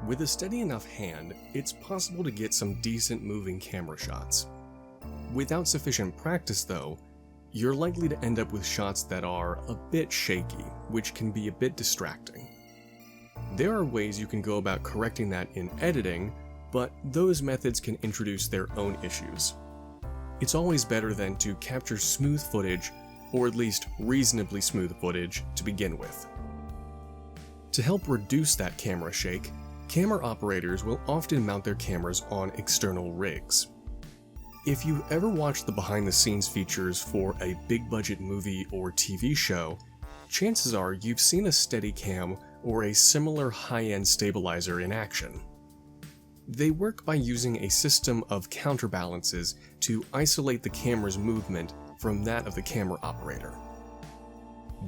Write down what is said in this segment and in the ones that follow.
With a steady enough hand, it's possible to get some decent moving camera shots. Without sufficient practice though, you're likely to end up with shots that are a bit shaky, which can be a bit distracting. There are ways you can go about correcting that in editing, but those methods can introduce their own issues. It's always better than to capture smooth footage, or at least reasonably smooth footage to begin with. To help reduce that camera shake, camera operators will often mount their cameras on external rigs. If you've ever watched the behind-the-scenes features for a big-budget movie or TV show, chances are you've seen a Steadicam or a similar high-end stabilizer in action. They work by using a system of counterbalances to isolate the camera's movement from that of the camera operator.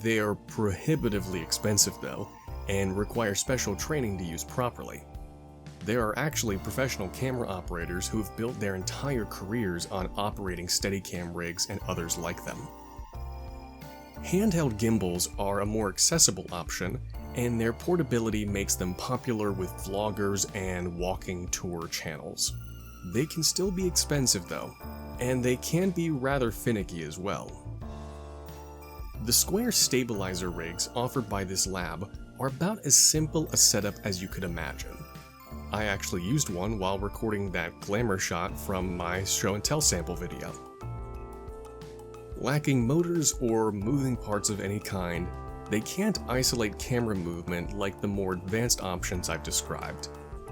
They are prohibitively expensive though, and require special training to use properly. There are actually professional camera operators who have built their entire careers on operating Steadicam rigs and others like them. Handheld gimbals are a more accessible option, and their portability makes them popular with vloggers and walking tour channels. They can still be expensive though, and they can be rather finicky as well. The square stabilizer rigs offered by this lab are about as simple a setup as you could imagine. I actually used one while recording that glamour shot from my show and tell sample video. Lacking motors or moving parts of any kind, they can't isolate camera movement like the more advanced options I've described,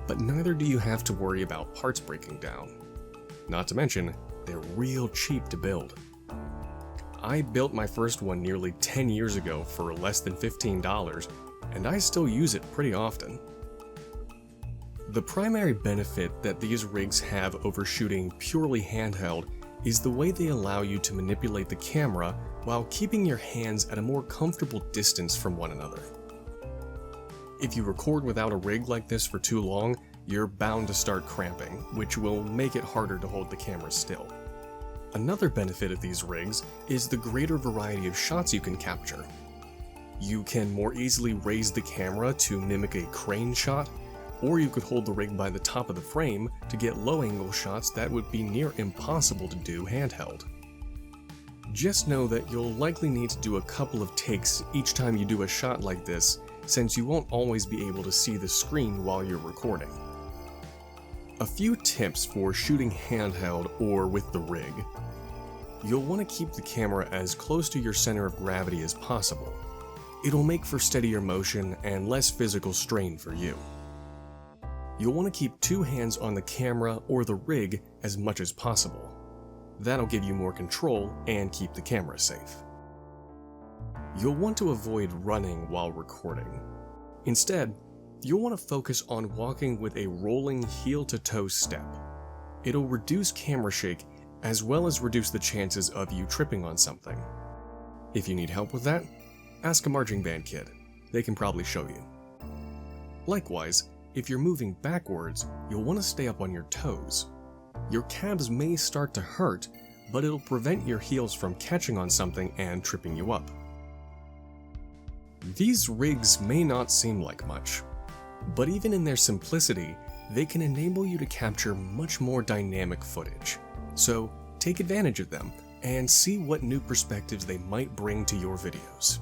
but neither do you have to worry about parts breaking down. Not to mention, they're real cheap to build. I built my first one nearly 10 years ago for less than $15, and I still use it pretty often. The primary benefit that these rigs have over shooting purely handheld is the way they allow you to manipulate the camera while keeping your hands at a more comfortable distance from one another. If you record without a rig like this for too long, you're bound to start cramping, which will make it harder to hold the camera still. Another benefit of these rigs is the greater variety of shots you can capture. You can more easily raise the camera to mimic a crane shot, or you could hold the rig by the top of the frame to get low-angle shots that would be near impossible to do handheld. Just know that you'll likely need to do a couple of takes each time you do a shot like this, since you won't always be able to see the screen while you're recording. A few tips for shooting handheld or with the rig. You'll want to keep the camera as close to your center of gravity as possible. It'll make for steadier motion and less physical strain for you. You'll want to keep two hands on the camera or the rig as much as possible. That'll give you more control and keep the camera safe. You'll want to avoid running while recording. Instead, you'll want to focus on walking with a rolling heel-to-toe step. It'll reduce camera shake as well as reduce the chances of you tripping on something. If you need help with that, ask a marching band kid. They can probably show you. Likewise, if you're moving backwards, you'll want to stay up on your toes. Your calves may start to hurt, but it'll prevent your heels from catching on something and tripping you up. These rigs may not seem like much, but even in their simplicity, they can enable you to capture much more dynamic footage. So take advantage of them and see what new perspectives they might bring to your videos.